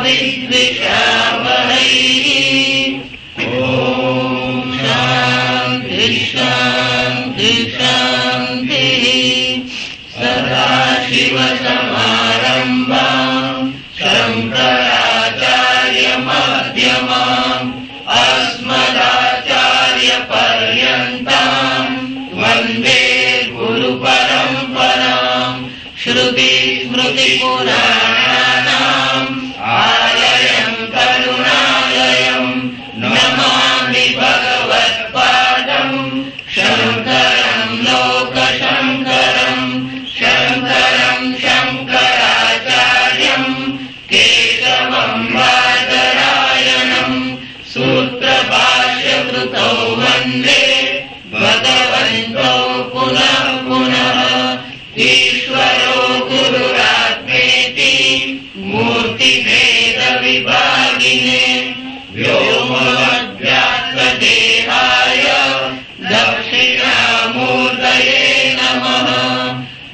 विद्विषावहै। ॐ शान्ति शान्ति शान्तिः। सदाशिवसमारम्भाम् शङ्कराचार्यमध्यमाम् अस्मदाचार्यपर्यन्ताम् वन्दे गुरुपरम्पराम्। श्रुतिस्मृतिपुराणानाम् आलयम् करुणालयम् नमामि भगवत्पादम् शङ्करम् लोकशङ्करम्। शङ्करम् शङ्कराचार्यम् केशवम् बादरायणम् सूत्रभाष्यकृतौ वन्दे भगवन्तौ पुनः पुनः। ईश्वरो गुरुरात्मेति मूर्तिभेदविभागिने व्योमवद्व्याप्तदेहाय दक्षिणामूर्तये नमः।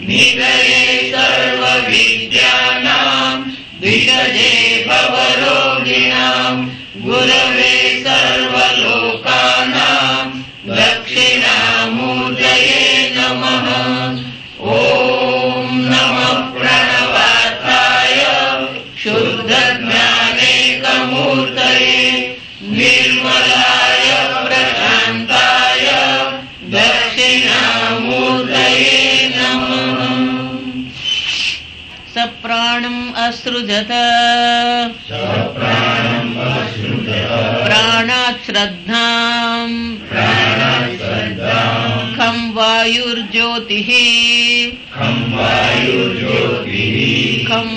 निधये सर्वविद्यानाम् विषजे भवरोगिणाम् गुरवे सर्वलोकानाम् दक्षिणामूर्तये नमः। ॐ नमः प्रणवार्थाय शुद्धज्ञानेकमूर्तये निर्मलाय प्रशान्ताय दक्षिणामूर्तये नमः। सप्राणम् असृजत प्राणात् श्रद्धाम् खं वायुर्ज्योतिः खं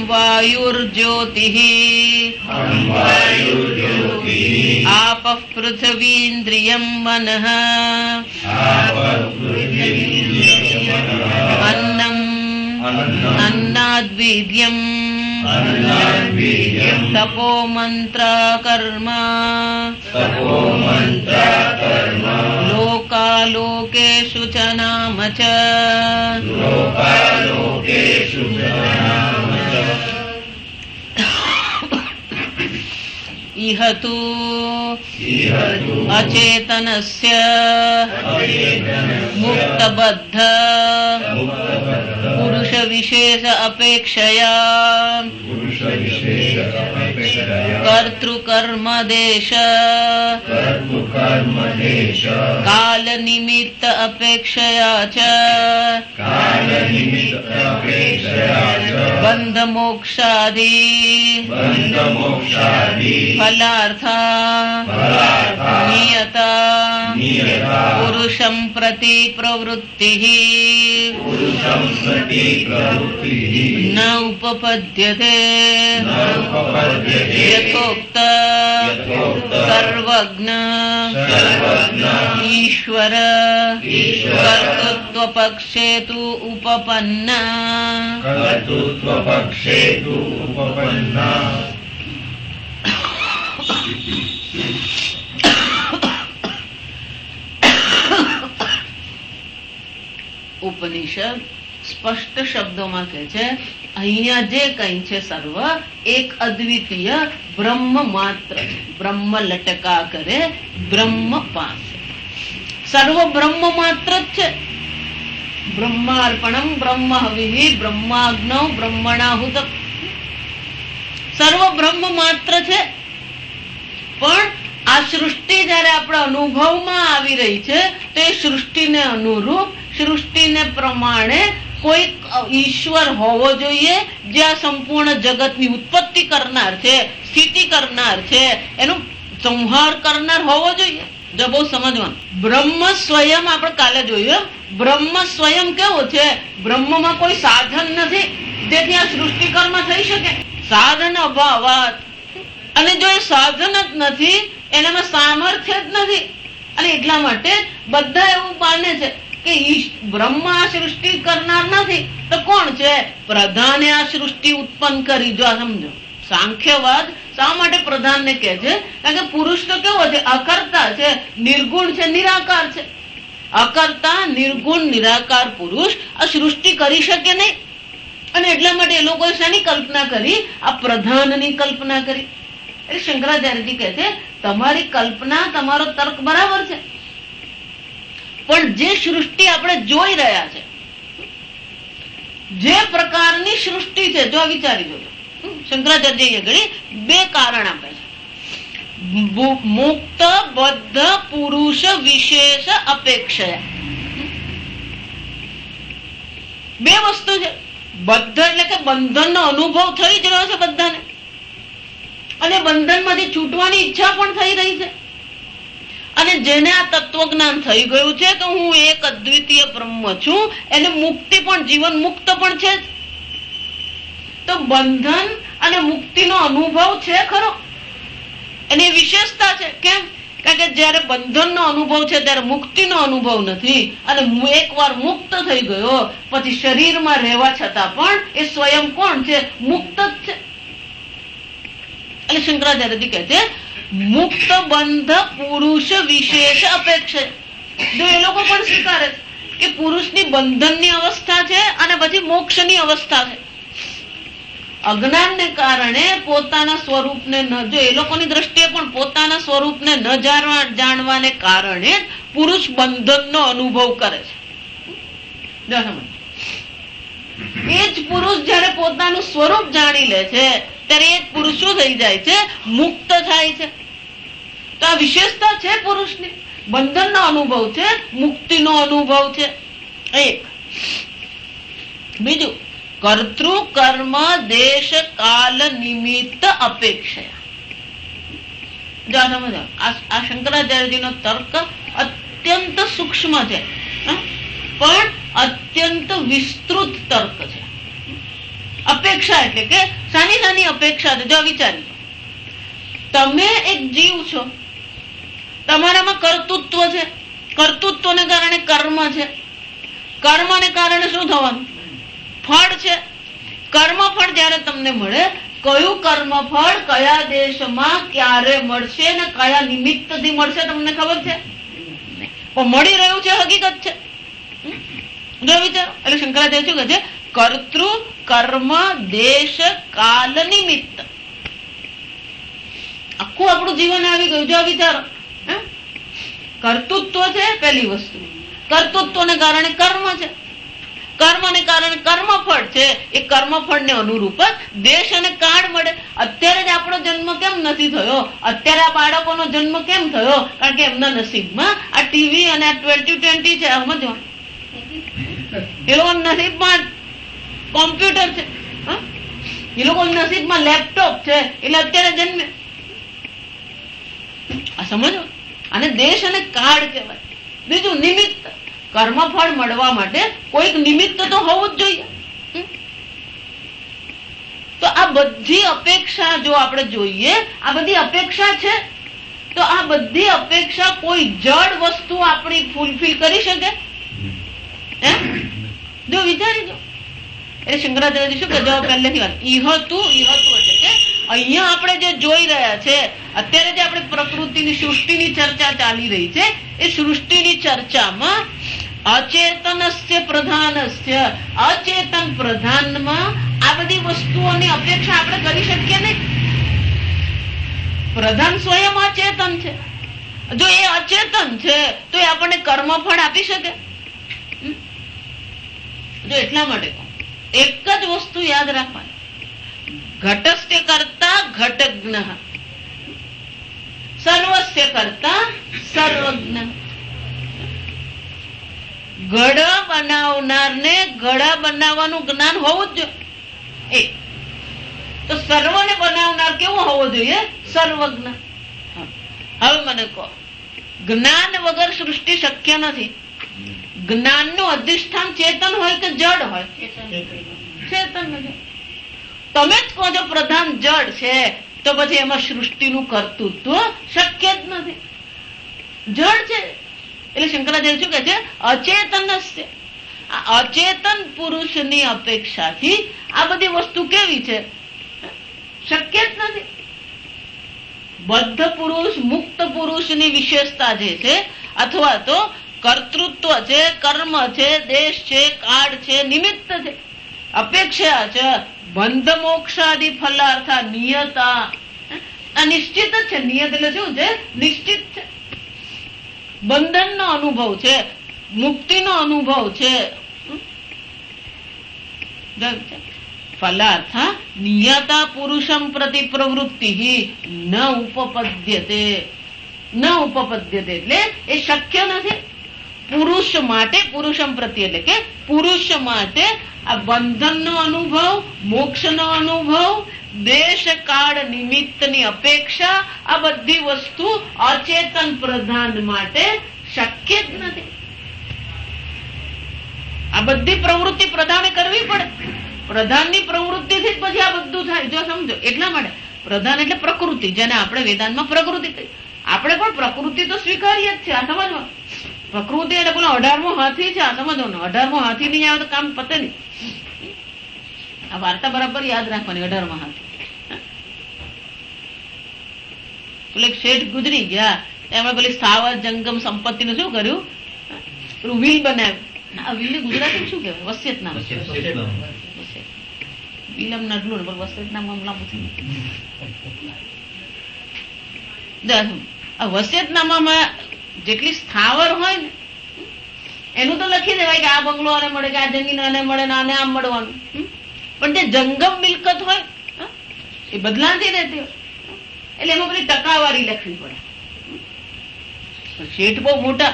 वायुर्ज्योतिः आपः पृथिवीन्द्रियं मनः अन्नम् अन्नाद्वीर्यम् तपो मंत्रा कर्म लोकालोकेषु च नाम च इह तु अचेतनस्य मुक्तबद्ध पुरुष विशेष अपेक्षया कर्तृकर्मदेश काल निमित्त अपेक्षया च बंध मोक्षादि फलार्था नियता पुरुषं प्रति प्रवृत्तिः न उपपद्यते यथोक्त सर्वज्ञ ईश्वर कर्तृत्वपक्षे तु उपपन्ना ઉપનિષદ સ્પષ્ટ શબ્દોમાં કહે છે અહીંયા જે કઈ છે સર્વ એક અદ્વિતીય બ્રહ્મ માત્ર બ્રહ્મ લટકા કરે બ્રહ્મ પાસે સર્વ બ્રહ્મ માત્ર જ છે બ્રહ્માર્પણમ બ્રહ્મ હવિ બ્રહ્માગ્નૌ બ્રહ્મણાહુત સર્વ બ્રહ્મ માત્ર છે પણ આ સૃષ્ટિ જયારે આપણા અનુભવમાં આવી રહી છે તો એ સૃષ્ટિને અનુરૂપ સૃષ્ટિને પ્રમાણે કોઈ ઈશ્વર હોવો જોઈએ જે આ સંપૂર્ણ જગતની ઉત્પત્તિ કરનાર છે સ્થિતિ કરનાર છે એનો સંહાર કરનાર હોવો જોઈએ જો બહુ સમજવાનું બ્રહ્મ સ્વયં આપણે કાલે જોયું બ્રહ્મ સ્વયં કેવો છે બ્રહ્મમાં કોઈ સાધન નથી જેથી આ સૃષ્ટિ કર્મ થઈ શકે સાધન અભાવાત અને જો એ સાધન જ નથી એનામાં સામર્થ્ય જ નથી અને એટલા માટે બધા એવું માને છે કે બ્રહ્મ આ સૃષ્ટિ કરનાર નથી તો કોણ છે પ્રધાને આ સૃષ્ટિ ઉત્પન્ન કરી જો સમજો સાંખ્યવાદ શા માટે પ્રધાનને કહે છે કારણ કે પુરુષ તો કેવો છે અકર્તા છે નિર્ગુણ છે નિરાકાર છે અકર્તા નિર્ગુણ નિરાકાર પુરુષ આ સૃષ્ટિ કરી શકે નહીં અને એટલા માટે એ લોકોએ શાની કલ્પના કરી? આ પ્રધાનની કલ્પના કરી. એટલે શંકરાચાર્યજી કહે છે તમારી કલ્પના, તમારો તર્ક બરાબર છે, પણ જે સૃષ્ટિ આપણે જોઈ રહ્યા છે, જે પ્રકારની સૃષ્ટિ છે, જો વિચારી જોજો. શંકરાચાર્ય ઘડી બે કારણ આપે છે. મુક્ત બદ્ધ પુરુષ વિશેષ અપેક્ષા. બે વસ્તુ છે. બદ્ધ એટલે કે બંધનનો અનુભવ થઈ જ રહ્યો છે બધાને, અને બંધનમાંથી છૂટવાની ઈચ્છા પણ થઈ રહી છે. અને જેને આ તત્વજ્ઞાન થઈ ગયું છે કે હું એક અદ્વિતીય બ્રહ્મ છું, એને મુક્તિ પણ, જીવન મુક્ત પણ છે. તો બંધન અને મુક્તિનો અનુભવ છે ખરો, એની વિશેષતા છે. કેમ? કારણ કે જયારે બંધનનો અનુભવ છે ત્યારે મુક્તિનો અનુભવ નથી, અને એકવાર મુક્ત થઈ ગયો પછી શરીરમાં રહેવા છતાં પણ એ સ્વયં કોણ છે? મુક્ત જ છે. એટલે શંકરાચાર્યજી કહે છે મુક્ત બંધ પુરુષ વિશેષ અપેક્ષા. જો એ લોકો પણ સ્વીકારે કે પુરુષની બંધનની અવસ્થા છે અને પછી મોક્ષની અવસ્થા છે. અજ્ઞાનને કારણે પોતાના સ્વરૂપને જો એ લોકોની દ્રષ્ટિએ પણ પોતાના સ્વરૂપને ન જાણવાને કારણે પુરુષ બંધનનો અનુભવ કરે છે. એ જ પુરુષ જયારે પોતાનું સ્વરૂપ જાણી લે છે ત્યારે એ પુરુષ શું થઈ જાય છે? મુક્ત થાય છે. તો આ વિશેષતા છે પુરુષની. બંધનનો અનુભવ છે, મુક્તિનો અનુભવ છે. એક. બીજું, કર્તૃ કર્મ દેશ કાલ નિમિત્ત અપેક્ષા. જો સમજો, આ શંકરાચાર્યજીનો તર્ક અત્યંત સૂક્ષ્મ છે, પણ અત્યંત વિસ્તૃત તર્ક છે. અપેક્ષા એટલે કે સાની સાની અપેક્ષા છે. જો વિચારી, તમે એક જીવ છો, તમારામાં કર્તૃત્વ છે, કર્તૃત્વને કારણે કર્મ છે, કર્મને કારણે શું થવાનું? ફળ છે. કર્મફળ જયારે તમને મળે, કયું કર્મફળ કયા દેશમાં ક્યારે મળશે ને કયા નિમિત્તથી મળશે તમને ખબર છે? પણ મળી રહ્યું છે, હકીકત છે. જો વિચારો. એટલે શંકરાચાર્ય શું કહે છે? કર્તૃ કર્મ દેશ કાલ નિમિત્ત. આખું આપણું જીવન આવી ગયું. જો વિચારો, કર્તૃત્વ છે પેલી વસ્તુ, કર્તૃત્વને કારણે કર્મ છે, કર્મને કારણે કર્મફળ છે, એ કર્મફળને અનુરૂપ દેશ અને કાળ મળે. અત્યારે જ આપણો જન્મ કેમ નથી થયો? અત્યારે આ બાળકોનો જન્મ કેમ થયો? કારણ કે એમના નસીબમાં આ ટીવી અને આ 2020 છે. સમજો, એ લોકો નસીબમાં કોમ્પ્યુટર છે, એ લોકો નસીબમાં લેપટોપ છે, એટલે અત્યારે જન્મે. આ સમજો, આને દેશ અને કાળ કહેવાય. બીજું, નિમિત્ત. કર્મફળ મળવા માટે કોઈક નિમિત્ત તો હોવું જ જોઈએ. તો આ બધી અપેક્ષા જો આપણે જોઈએ, આ બધી અપેક્ષા છે, તો આ બધી અપેક્ષા કોઈ જડ વસ્તુ આપણી ફૂલફિલ કરી શકે? જો વિચારી જો. એટલે શંકરાચાર્ય શું કહે? પહેલેથી વાત ઇહતું એટલે કે અહીંયા આપણે જે જોઈ રહ્યા છે, અત્યારે જે આપણે પ્રકૃતિની સૃષ્ટિની ચર્ચા ચાલી રહી છે, એ સૃષ્ટિની ચર્ચામાં અચેતનસ્ય પ્રધાનસ્ય, અચેતન પ્રધાનમાં આ બધી વસ્તુઓની અપેક્ષા આપણે કરી શકીએ નહીં. પ્રધાન સ્વયં અચેતન છે. જો એ અચેતન છે તો એ આપણને કર્મફળ આપી શકે? જો એટલા માટે એક જ વસ્તુ યાદ રાખવાની, ઘટસ્ય કરતા ઘટજ્ઞ, સર્વસ્ય કરતા સર્વજ્ઞ. ઘડા બનાવનારને ઘડા બનાવવાનું જ્ઞાન હોવું જ જોઈએ. તો સર્વને બનાવનાર કેવો હોવો જોઈએ? સર્વજ્ઞ. હવે મને કહો, જ્ઞાન વગર સૃષ્ટિ શક્ય નથી. જ્ઞાનનું અધિષ્ઠાન ચેતન હોય કે જડ હોય? ચેતન. તમે જ કહો છો પ્રધાન જડ છે, તો પછી એમાં સૃષ્ટિનું કર્તૃત્વ શક્ય જ નથી. જડ છે. એટલે શંકરાચાર્ય શું કહે છે? અચેતન. અચેતન પુરુષની અપેક્ષાથી આ બધી વસ્તુ કેવી છે? શક્ય જ નથી. બદ્ધ પુરુષ, મુક્ત પુરુષની વિશેષતા જે છે, અથવા તો કર્તૃત્વ છે, કર્મ છે, દેશ છે, કાળ છે, નિમિત્ત છે, અપેક્ષા છે. બંધ મોક્ષાદિ ફલાર્થ નિયતા, આ નિશ્ચિત જ છે. નિયત એટલે શું છે? નિશ્ચિત છે. બંધનનો અનુભવ છે, મુક્તિનો અનુભવ છે. ફલાર્થ નિયતા પુરુષમ પ્રતિ પ્રવૃત્તિ ન ઉપપદ્યતે. ન ઉપપદ્યતે એટલે એ શક્ય નથી પુરુષ માટે. પુરુષમ પ્રતિ એટલે કે પુરુષ માટે આ બંધનનો અનુભવ, મોક્ષનો અનુભવ, દેશ કાળ નિમિત્તની અપેક્ષા, આ બધી વસ્તુ અચેતન પ્રધાન માટે શક્ય જ નથી. આ બધી પ્રવૃત્તિ પ્રધાને કરવી પડે. પ્રધાનની પ્રવૃત્તિથી જ પછી આ બધું થાય. જો સમજો, એટલા માટે પ્રધાન એટલે પ્રકૃતિ, જેને આપણે વેદાંતમાં પ્રકૃતિ કહી. આપણે પણ પ્રકૃતિ તો સ્વીકારીએ જ છે. આ સમજવા, પ્રકૃતિ એટલે પેલો 18મો હાથી છે. આ સમજવાનું, 18મો હાથી નહીં આવે તો કામ પતે નહીં. આ વાર્તા બરાબર યાદ રાખવાની. 18મો હાથી પેલે શેઠ ગુજરી ગયા, એમણે પેલી સ્થાવર જંગમ સંપત્તિનું શું કર્યું? પેલું વિલ બનાવ્યું. આ વિલ ગુજરાતી શું કહેવાય? વસિયતનામું. વિલમ નડલું ને વસિયતનામું લાંબુ થઈ ગયું. આ વસિયતનામામાં જેટલી સ્થાવર હોય ને એનું તો લખી દેવાય કે આ બંગલો આને મળે, કે આ જમીન આને મળે, આને આમ મળવાનું. પણ જે જંગમ મિલકત હોય એ બદલાતી રહેતી હોય, એટલે એમાં બધી ટકાવારી લખવી પડે. શેઠ બહુ મોટા,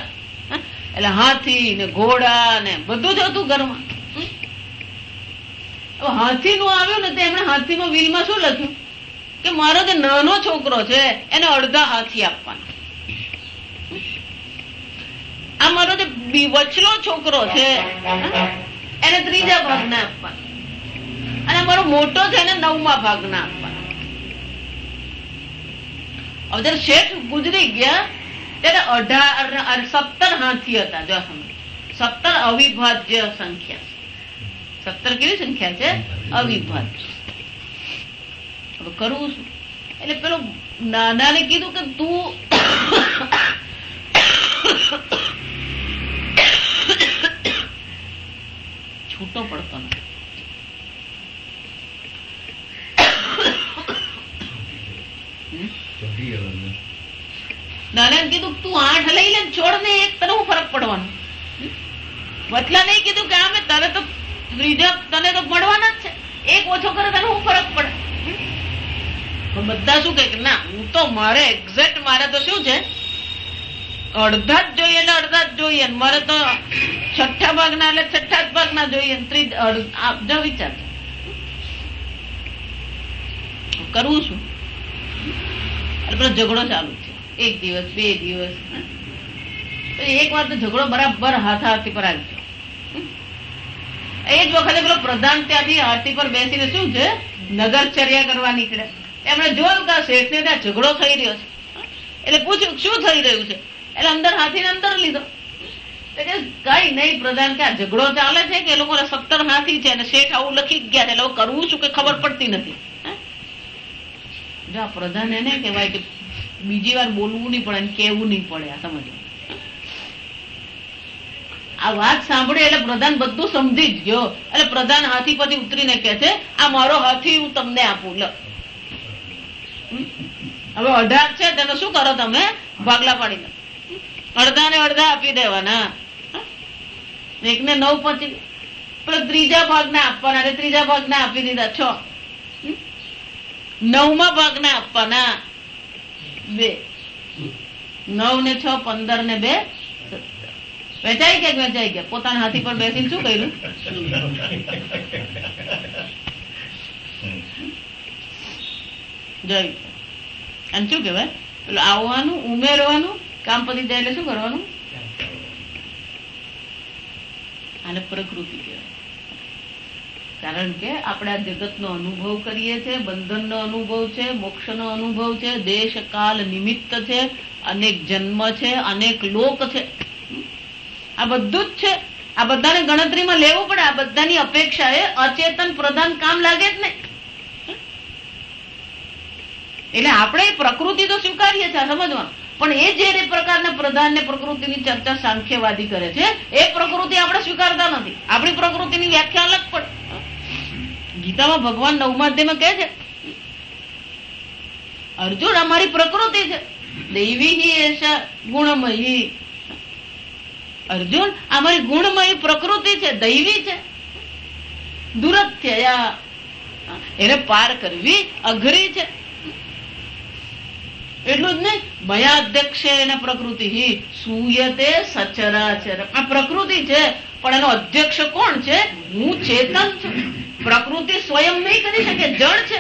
એટલે હાથી ને ઘોડા ને બધું જ હતું ઘરમાં. હાથી નું આવ્યું ને તો એમણે હાથીમાં વિલમાં શું લખ્યું કે મારો જે નાનો છોકરો છે એને અડધા હાથી આપવાના, આ મારો જે વચલો છોકરો છે એને 3જા ભાગના આપવાના, અને મારો મોટો છે એને 9મા ભાગના આપવાના. હવે જયારે શેઠ ગુજરી ગયા ત્યારે 17 હાથી હતા. જો 17 અવિભાજ્ય સંખ્યા. 17 કેવી સંખ્યા છે? અવિભાજ્ય. હવે કરવું શું? એટલે પેલો નાનાને કીધું કે તું છૂટો પડતો નથી. નાનાને કીધું તું 8 લઈ લે, છોડ ને, એક તને હું ફરક પડવાનો. વચલા નહીં કીધું કે આમે તને તો ત્રીજા તને તો મળવાના જ છે, એક ઓછો કરે તને હું ફરક પડે. બધા શું કે ના, હું તો મારે એક્ઝેક્ટ, મારે તો શું છે અડધા જ જોઈએ એટલે અડધા જ જોઈએ, મારે તો 6ઠા ભાગના એટલે 6ઠા જ ભાગના જોઈએ. જો વિચાર કરવું શું? એટલે પેલો ઝઘડો ચાલુ છે. 1 દિવસ 2 દિવસ, એક વાર તો ઝઘડો બરાબર હાથાહાથી પર આવી ગયો. એ જ વખતે પેલો પ્રધાન ત્યાંથી હાથી પર બેસીને શું છે નગરચર્યા કરવા નીકળે. એમણે જોયું કે શેઠને ત્યાં ઝઘડો થઈ રહ્યો છે, એટલે પૂછ્યું શું થઈ રહ્યું છે? એટલે અંદર હાથીને અંદર લીધો. કઈ નહીં પ્રધાન, કે આ ઝઘડો ચાલે છે કે એ લોકો 17 હાથી છે અને શેઠ આવું લખી ગયા છે, એટલે કરવું શું કે ખબર પડતી નથી. જો પ્રધાન એને કહેવાય કે બીજી વાર બોલવું નહીં પડે, કેવું નહીં પડે. આ સમજો, આ વાત સાંભળે એટલે પ્રધાન બધું સમજી જ ગયો. એટલે પ્રધાન હાથી પછી ઉતરીને કે છે આ મારો હાથી હું તમને આપું, લો. હવે 18 છે તેનો શું કરો તમે? ભાગલા પાડી લો. અડધા ને અડધા આપી દેવાના. એકને 9 પછી પેલો 3જા ભાગના આપવાના, એટલે 3જા ભાગના આપી દીધા 6. 9મા ભાગના આપવાના 2. 9 ને 6 15 ને 2 વેચાઈ ગયા. વેચાઈ ગયા. પોતાના હાથી પર બેસીને શું કર્યું? જોયું. અને શું કેવાય પેલું આવવાનું, ઉમેરવાનું, કામ પતી જાય એટલે શું કરવાનું? આને પ્રકૃતિ કહેવાય. કારણ કે આપણે આ જગતનો અનુભવ કરીએ છીએ, બંધનનો અનુભવ છે, મોક્ષનો અનુભવ છે, દેશ કાલ નિમિત્ત છે, અનેક જન્મ છે, અનેક લોક છે, આ બધું જ છે. આ બધાને ગણતરીમાં લેવું પડે. આ બધાની અપેક્ષા એ અચેતન પ્રધાન કામ લાગે જ નહીં. એટલે આપણે પ્રકૃતિ તો સ્વીકારીએ છીએ, સમજવાનું, પણ એ જે પ્રકારના પ્રધાન ને પ્રકૃતિની ચર્ચા સાંખ્યવાદી કરે છે એ પ્રકૃતિ આપણે સ્વીકારતા નથી. આપણી પ્રકૃતિની વ્યાખ્યા અલગ પડે. ગીતામાં ભગવાન 9મા અધ્યાયમાં કહે છે, અર્જુન અમારી પ્રકૃતિ છે, દૈવી એશા ગુણમયી. અર્જુન અમારી ગુણમયી પ્રકૃતિ છે, દૈવી છે. દુરથ્યયા, એને પાર કરવી અઘરી છે. એટલું જ નહીં, મયાધ્યક્ષ એને પ્રકૃતિ સૂયતે સચરાચર. આ પ્રકૃતિ છે પણ એનો અધ્યક્ષ કોણ છે? હું ચેતન છું. પ્રકૃતિ સ્વયં નહીં કરી શકે, જળ છે.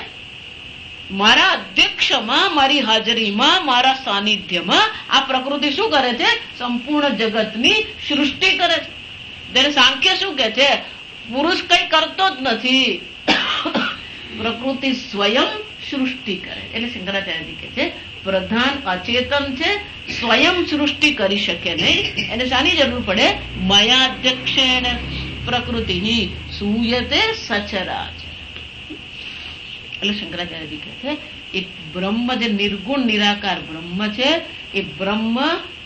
મારા અધ્યક્ષમાં, મારી હાજરીમાં, મારા સાનિધ્યમાં આ પ્રકૃતિ શું કરે છે? સંપૂર્ણ જગતની સૃષ્ટિ કરે છે. તેને સાંખ્ય શું કે છે? પુરુષ કઈ કરતો જ નથી, પ્રકૃતિ સ્વયં સૃષ્ટિ કરે. એટલે શંકરાચાર્યજી કે છે પ્રધાન અચેતન છે, સ્વયં સૃષ્ટિ કરી શકે નહીં. એને શાની જરૂર પડે? મયાધ્યક્ષેન પ્રકૃતિ સૂયતે સચરાચર. એટલે શંકરાચાર્યજી કહે છે એ બ્રહ્મ જે નિર્ગુણ નિરાકાર બ્રહ્મ છે, એ બ્રહ્મ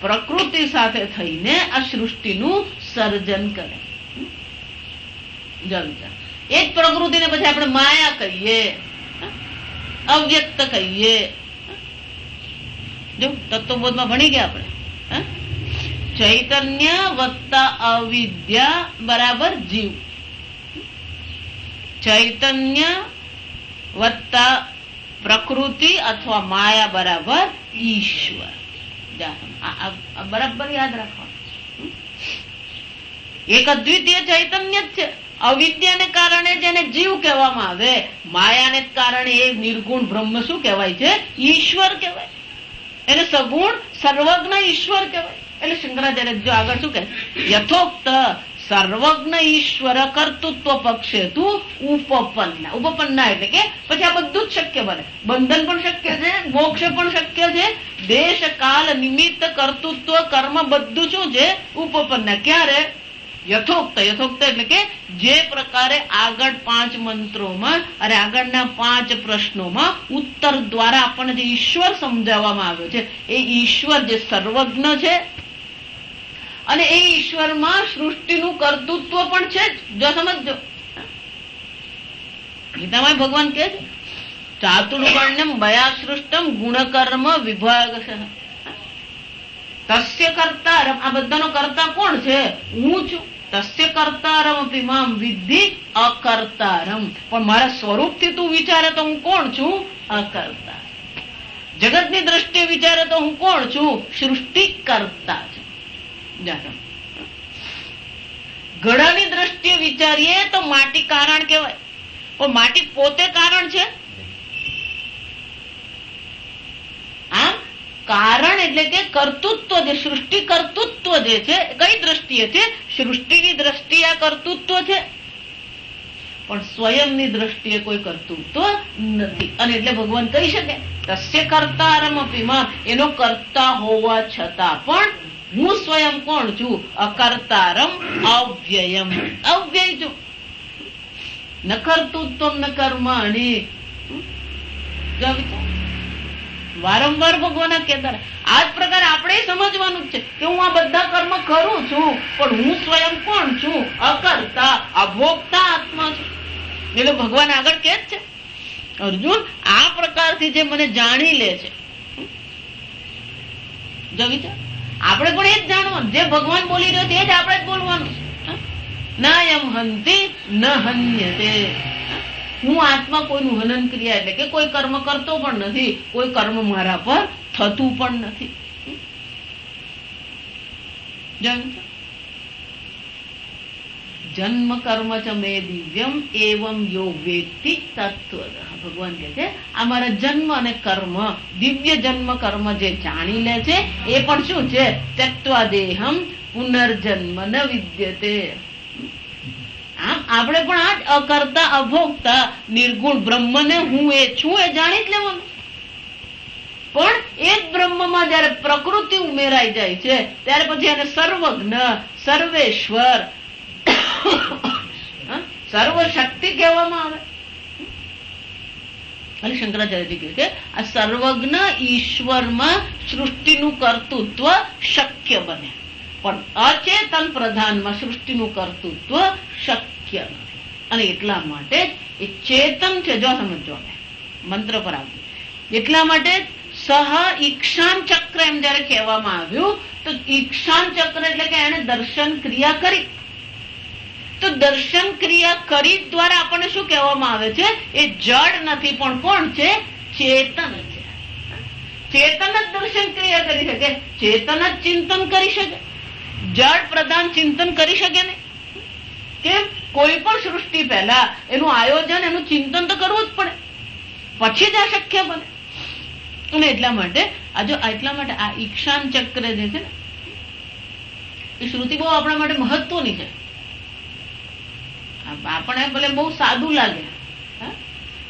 પ્રકૃતિ સાથે થઈને આ સૃષ્ટિનું સર્જન કરે. એ જ પ્રકૃતિને પછી આપણે માયા કહીએ, અવ્યક્ત કહીએ. જો તત્વબોધમાં ભણી ગયા આપણે, ચૈતન્ય વત્તા અવિદ્યા બરાબર જીવ, ચૈતન્ય વત્તા પ્રકૃતિ અથવા માયા બરાબર ઈશ્વર. બરાબર યાદ રાખવાનું. એક અદ્વિતીય ચૈતન્ય જ છે. અવિદ્યાને કારણે જેને જીવ કહેવામાં આવે, માયાને કારણે એ નિર્ગુણ બ્રહ્મ શું કહેવાય છે? ઈશ્વર કહેવાય. એને સગુણ સર્વજ્ઞ ઈશ્વર કહેવાય. એટલે શંકરાચાર્ય જો આગળ શું કહે? યથોક્ત સર્વજ્ઞ ઈશ્વર કર્તૃત્વ પક્ષે તું ઉપપન્ના. ઉપપન્ના એટલે કે પછી આ બધું જ શક્ય બને. બંધન પણ શક્ય છે, મોક્ષ પણ શક્ય છે, દેશ કાલ નિમિત્ત કર્તૃત્વ કર્મ બધું શું છે? ઉપપન્ના. ક્યારે? યથોક્ત. યથોક્ત એટલે કે જે પ્રકારે આગળ 5 મંત્રોમાં અને આગળના 5 પ્રશ્નોમાં ઉત્તર દ્વારા આપણને જે ઈશ્વર સમજાવવામાં આવ્યો છે, એ ઈશ્વર જે સર્વજ્ઞ છે અને એ ઈશ્વરમાં સૃષ્ટિનું કર્તૃત્વ પણ છે. જો સમજો, ગીતામાં ભગવાન કહે છે ચાતુર્વર્ણ્યમ મયા સૃષ્ટમ ગુણકર્મ વિભાગશઃ તસ્ય કર્તારમ. આ બધાનો કર્તા કોણ છે? હું છું. તસ્ય કર્તારમ અપી મામ વિદ્ધિ અકર્તારમ. પણ મારા સ્વરૂપથી તું વિચારે તો હું કોણ છું? અકર્તા. જગતની દ્રષ્ટિએ વિચારે તો હું કોણ છું? સૃષ્ટિ કરતા છું. ઘડાની દ્રષ્ટિએ વિચારીએ તો માટી કારણ કહેવાય, પણ માટી પોતે કારણ છે? આમ કારણ એટલે કે કર્તૃત્વ, જે સૃષ્ટિ કર્તૃત્વ જે છે, કઈ દ્રષ્ટિએ છે? સૃષ્ટિની દ્રષ્ટિએ આ કર્તૃત્વ છે, પણ સ્વયંની દ્રષ્ટિએ કોઈ કર્તૃત્વ નથી. અને એટલે ભગવાન કહી શકે તસ્ય કર્તારમ અપીમાં, એનો કર્તા હોવા છતાં પણ હું સ્વયં કોણ છું? અકર્તારમ અવ્યયમ. અવ્યય છું. ન કર્તૃત્વ ન કર્માણી. વારંવાર ભગવાન કહેતા. આ જ પ્રકારે આપણે સમજવાનું છે કે હું આ બધા કર્મ કરું છું, પણ હું સ્વયં કોણ છું? અકર્તા, અભોગતા આત્મા છું. એટલે ભગવાન આગળ કે છે અર્જુન આ પ્રકારથી જે મને જાણી લે છે, જો વિચાર આપણે પણ એ જ જાણવાનું. જે ભગવાન બોલી રહ્યો છે એ જ આપણે જ બોલવાનું. નાયમ હંતિ ન હન્યતે. હું આત્મા કોઈનું હનન ક્રિયા એટલે કે કોઈ કર્મ કરતો પણ નથી, કોઈ કર્મ મારા પર થતું પણ નથી. જન્મ કર્મ ચ મે દિવ્યમ એવમ યો વેત્તિ તત્વદઃ. ભગવાન કહે છે આ મારા જન્મ અને કર્મ, દિવ્ય જન્મ કર્મ જે જાણી લે છે એ પણ શું છે? ત્યક્ત્વા દેહમ પુનર્જન્મ ન વિદ્યતે. આમ આપણે પણ આ જ અકર્તા અભોગતા નિર્ગુણ બ્રહ્મને હું એ છું એ જાણી જ લેવાનું. પણ એ જ બ્રહ્મમાં જયારે પ્રકૃતિ ઉમેરાઈ જાય છે ત્યારે પછી એને સર્વજ્ઞ, સર્વેશ્વર, સર્વશક્તિ કહેવામાં આવે. અને શંકરાચાર્યજી કહે છે આ સર્વજ્ઞ ઈશ્વરમાં સૃષ્ટિનું કર્તૃત્વ શક્ય બને, પણ અચેતન પ્રધાનમાં સૃષ્ટિનું કર્તૃત્વ શક્ય નથી. અને એટલા માટે એ ચેતન છે. જો સમજો મંત્ર પર આવ્યું એટલા માટે સહ ઈક્ષાન ચક્ર એમ જયારે કહેવામાં આવ્યું તો ઈક્ષાન ચક્ર એટલે કે એને દર્શન ક્રિયા કરી. તો દર્શન ક્રિયા કરી દ્વારા આપણને શું કહેવામાં આવે છે? એ જડ નથી પણ કોણ છે? ચેતન છે. ચેતન જ દર્શન ક્રિયા કરી શકે, ચેતન જ ચિંતન કરી શકે, જડ પ્રધાન ચિંતન કરી શકે ને. કેમ? કોઈ પણ સૃષ્ટિ પહેલા એનું આયોજન, એનું ચિંતન તો કરવું જ પડે, પછી જ આ શક્ય બને. અને એટલા માટે આ ઈક્ષાન ચક્ર જે છે ને એ શ્રુતિ બહુ આપણા માટે મહત્વની છે. આપણે ભલે બહુ સાદું લાગે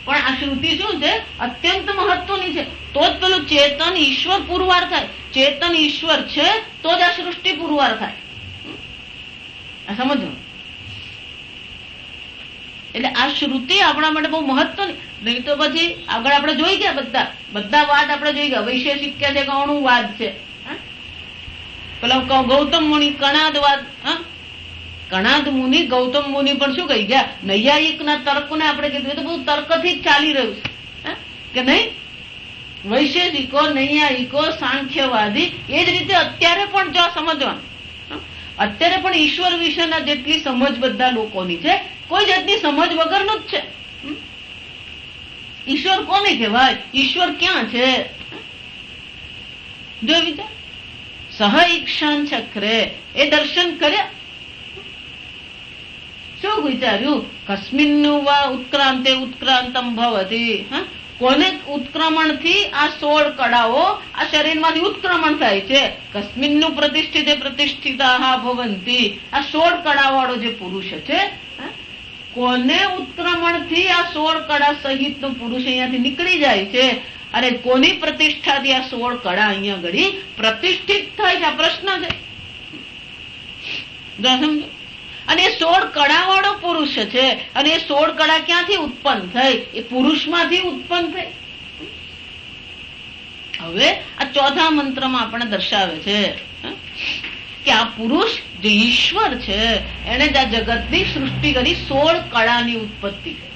પણ આ શ્રુતિ શું છે? અત્યંત મહત્વની છે. તો જ પેલું ચેતન ઈશ્વર પુરવાર થાય. ચેતન ઈશ્વર છે તો જ આ સૃષ્ટિ પુરવાર થાય. સમજો. એટલે આ શ્રુતિ આપણા માટે બહુ મહત્વની. નહીં તો પછી આગળ આપણે જોઈ ગયા બધા વાદ આપણે જોઈ ગયા. વૈશેષિક કે છે કે અણુવાદ છે, પેલા ગૌતમ મુનિ કણાદ વાદ. કણાદ મુનિ ગૌતમ મુનિ પણ શું કહી ગયા? નૈયાયિક ના તર્ક ને આપણે કીધું એ તો બધું તર્કથી જ ચાલી રહ્યું છે કે નહીં? વૈશેષિકો, નૈયાયિકો, સાંખ્યવાદી એ જ રીતે અત્યારે પણ જો સમજવાનું, અત્યારે પણ ઈશ્વર વિશેના જેટલી સમજ બધા લોકોની છે કોઈ જાતની સમજ વગરનું જ છે. ઈશ્વર કોને કહેવાય? ઈશ્વર ક્યાં છે? જો વિચાર. સહ ઈક્ષાન ચક્રે એ દર્શન કર્યા. શું વિચાર્યું? કસ્મિન્નું વા ઉત્ક્રાંતે ઉત્ક્રાંતમ ભવતી. કોને ઉત્ક્રમણ થી આ 16 કળાઓ આ શરીરમાંથી ઉત્ક્રમણ થાય છે? કસ્મિન્નું પ્રતિષ્ઠિતે પ્રતિષ્ઠિતા ભવંતી. આ 16 કળા વાળો જે પુરુષ છે, કોને ઉત્ક્રમણ થી આ 16 કળા સહિત નો પુરુષ અહીંયાથી નીકળી જાય છે? અને કોની પ્રતિષ્ઠાથી આ 16 કળા અહીંયા ઘડી પ્રતિષ્ઠિત થાય છે? આ પ્રશ્ન છે. સમજો. અને એ 16 કળા વાળો પુરુષ છે. અને એ 16 કળા ક્યાંથી ઉત્પન્ન થઈ? એ પુરુષમાંથી ઉત્પન્ન થઈ. હવે આ ચોથા મંત્રમાં આપણે દર્શાવે છે કે આ પુરુષ જે ઈશ્વર છે એને જ આ જગતની સૃષ્ટિ કરી 16 કળાની ઉત્પત્તિ કરી.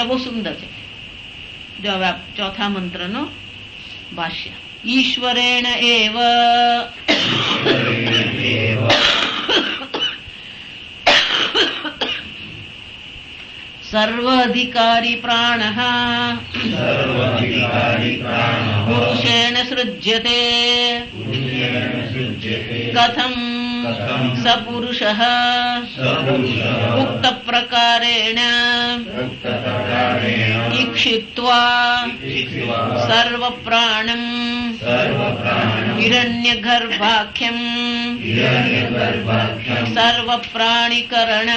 બહુ સુંદર છે. જો હવે ચોથા મંત્રનો ભાષ્ય. ઈશ્વરેણ એવ સર્વાધિકારી પ્રાણઃ પુરુષેણ સૃજ્યતે કથમ સ પુરુષઃ ઉક્ત પ્રકારેણ ઈક્ષિત્વા સર્વ પ્રાણમ હિરણ્યગર્ભાખ્યમ સર્વ પ્રાણીકરણ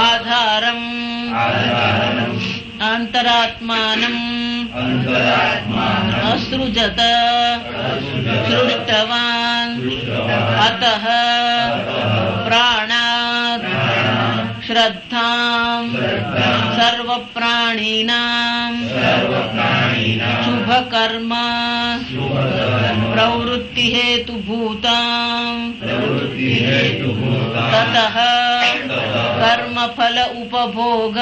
આધારમ અંતરાત્માનમ અસૃજત સૃષ્ટવાન અતઃ પ્રાણાત શ્રદ્ધામ સર્વ પ્રાણીનામ શુભ કર્મ પ્રવૃત્તિ હેતુભૂતામ તતઃ કર્મફલ ઉપભોગ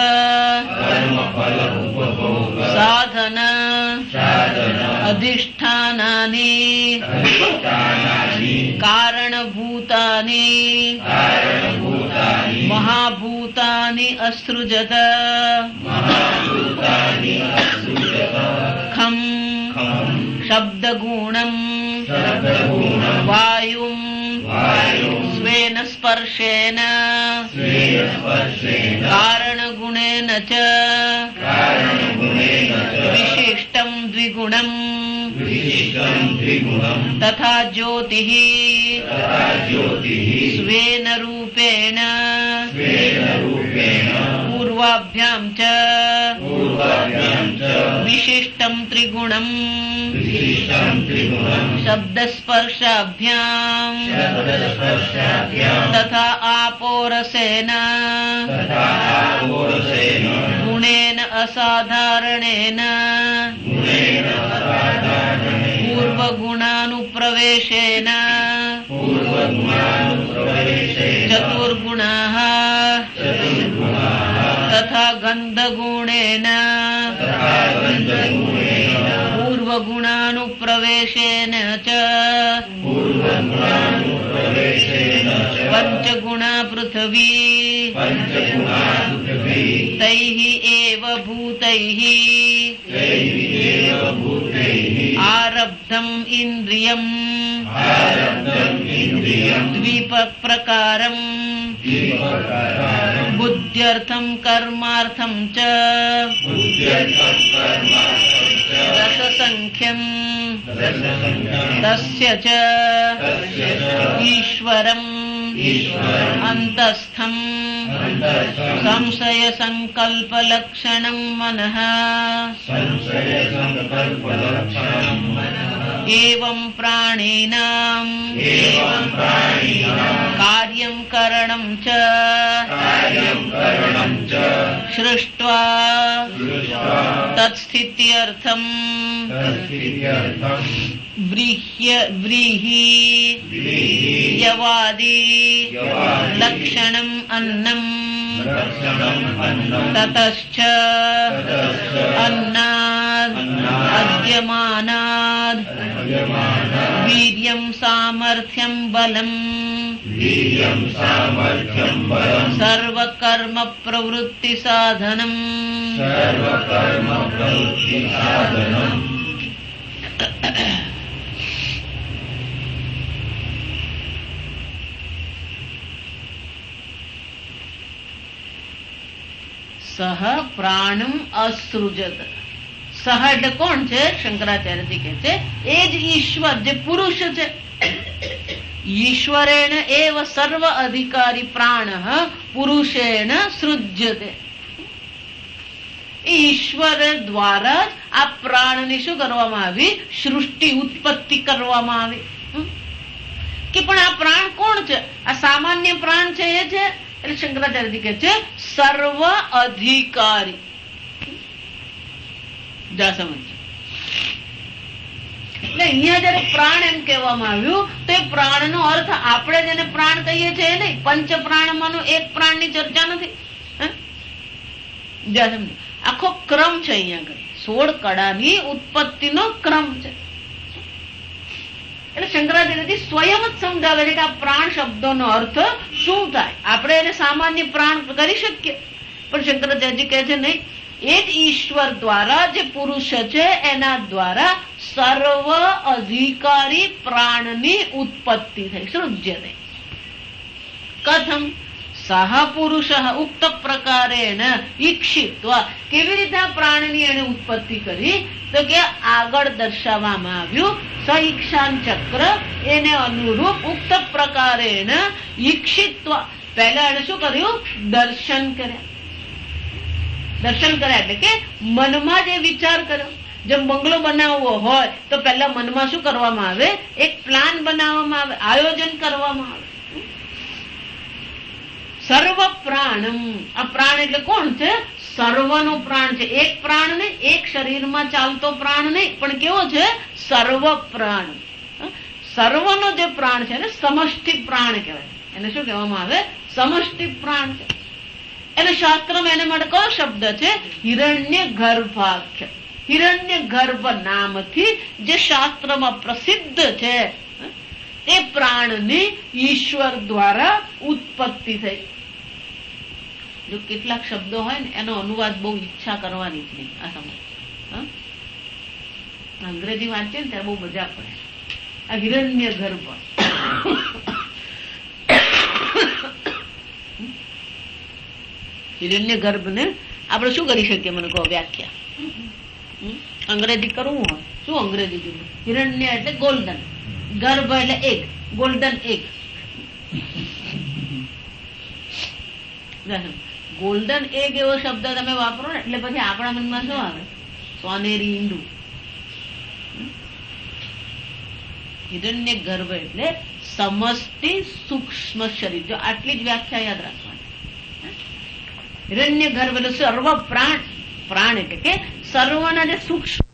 સાધન અધિષ્ઠાનાની કારણભૂતાની મહાભૂતાની અસૃજત ખમ શબ્દગુણમ વાયુમ સ્વેન સ્પર્શેન કારણગુણેન ચ વિશિષ્ટમ દ્વિગુણમ તથા જ્યોતિઃ સ્વેન રૂપેણ પૂર્વાભ્યામ ચ વિશિષ્ટમ ત્રિગુણમ શબ્દસ્પર્શાભ્યામ તથા આપોરસેન ગુણેન અસાધારણેન પૂર્વગુણાનુપ્રવેશેન ચતુર્ગુણાઃ ગંધગુણેન પૂર્વગુણાનુપ્રવેશેન ચ પંચગુણા પૃથ્વી તૈઃ એવ ભૂતૈઃ આરબ્ધમ ઇન્દ્રિયમ દ્વિપ્રકારમ બુદ્ધ્યર્થમ કર્માર્થમ ચ રસસંખ્યમ તસ્ય ચ ઈશ્વરમ અંતસ્થમ સંશય સંકલ્પ લક્ષણમ મનઃ એવં પ્રાણીનાં કાર્યં કरणं ચ સૃષ્ટ્વા તત્સ્થિત્યર્થં વ્રીહ્યવાદી લક્ષણમ અન્નમ તતશ્ચ અન્નાદ અદ્યમાનાદ વીર્યં સામર્થ્યં બલમ સર્વકર્મ પ્રવૃત્તિ સાધનમ સહ પ્રાણમ અસૃજત. સહ એટલે કોણ છે? શંકરાચાર્યજી કહે છે એ જ ઈશ્વર જે પુરુષ છે. ઈશ્વરેણ એવ સર્વ અધિકારી પ્રાણ પુરુષેણ સૃજ્યતે. ઈશ્વર દ્વારા જ આ પ્રાણની શું કરવામાં આવી? સૃષ્ટિ ઉત્પત્તિ કરવામાં આવી. કે પણ આ પ્રાણ કોણ છે? આ સામાન્ય પ્રાણ છે એ છે. એટલે શંકરાચાર્યજી કહે છે સર્વ અધિકારી. જા સમજ. એટલે અહીંયા જયારે પ્રાણ એમ કહેવામાં આવ્યું તો એ પ્રાણનો અર્થ આપણે જેને પ્રાણ કહીએ છીએ નહીં, પંચ પ્રાણમાંનો એક પ્રાણની ચર્ચા નથી. જા સમજ. આખો ક્રમ છે અહીંયા આગળ. 16 કળાની ઉત્પત્તિનો ક્રમ છે. એટલે શંકરાચાર્યજી સ્વયં જ સમજાવે છે કે આ પ્રાણ શબ્દનો અર્થ શું થાય. આપણે એને સામાન્ય પ્રાણ કરી શકીએ, પણ શંકરાચાર્યજી કહે છે નહીં, એ જ ઈશ્વર દ્વારા જે પુરુષ છે એના દ્વારા સર્વ અધિકારી પ્રાણની ઉત્પત્તિ થઈ. સૃજ્યતે કથમ સહ પુરુષ ઉક્ત પ્રકારેણ ઈક્ષિત્વા. કેવી રીતે આ પ્રાણની એને ઉત્પત્તિ કરી? તો કે આગળ દર્શાવવામાં આવ્યું સઈક્ષાન ચક્ર એને અનુરૂપ ઉક્ત પ્રકારેણ ઈક્ષિત્વા. પહેલા એને શું કર્યું? દર્શન કર્યા. દર્શન કર્યા એટલે કે મનમાં જે વિચાર કર્યો. જેમ બંગલો બનાવવો હોય તો પહેલા મનમાં શું કરવામાં આવે? એક પ્લાન બનાવવામાં આવે, આયોજન કરવામાં આવે. સર્વ પ્રાણમ. આ પ્રાણ એટલે કોણ છે? સર્વનો પ્રાણ છે. એક પ્રાણ નહીં, એક શરીરમાં ચાલતો પ્રાણ નહીં, પણ કેવો છે? સર્વ પ્રાણ. સર્વનો જે પ્રાણ છે ને સમષ્ટિ પ્રાણ કહેવાય. એને શું કહેવામાં આવે? સમષ્ટિ પ્રાણ. એટલે શાસ્ત્રમાં એને માટે કયો શબ્દ છે? હિરણ્ય ગર્ભાખ્ય. હિરણ્ય ગર્ભ નામથી જે શાસ્ત્રમાં પ્રસિદ્ધ છે એ પ્રાણની ઈશ્વર દ્વારા ઉત્પત્તિ થઈ. જો કેટલાક શબ્દો હોય ને એનો અનુવાદ બહુ ઈચ્છા કરવાની જ નહીં. આ સમય અંગ્રેજી વાંચીએ ને ત્યારે બહુ મજા પડે. આ હિરણ્ય ગર્ભ. હિરણ્ય ગર્ભ ને આપણે શું કરી શકીએ? મને કહો વ્યાખ્યા. અંગ્રેજી કરવું હોય શું અંગ્રેજી કીધું? હિરણ્ય એટલે ગોલ્ડન, ગર્ભ એટલે egg, golden egg. Golden egg એવો શબ્દ તમે વાપરો ને એટલે પછી આપણા મનમાં શું આવે? સોનેરી ઈંડું. હિરણ્ય ગર્ભ એટલે સમષ્ટિ સૂક્ષ્મ શરીર. જો આટલી જ વ્યાખ્યા યાદ રાખવાની. હિરણ્ય ગર્ભ એટલે સર્વ પ્રાણ. પ્રાણ એટલે કે સર્વના જે સૂક્ષ્મ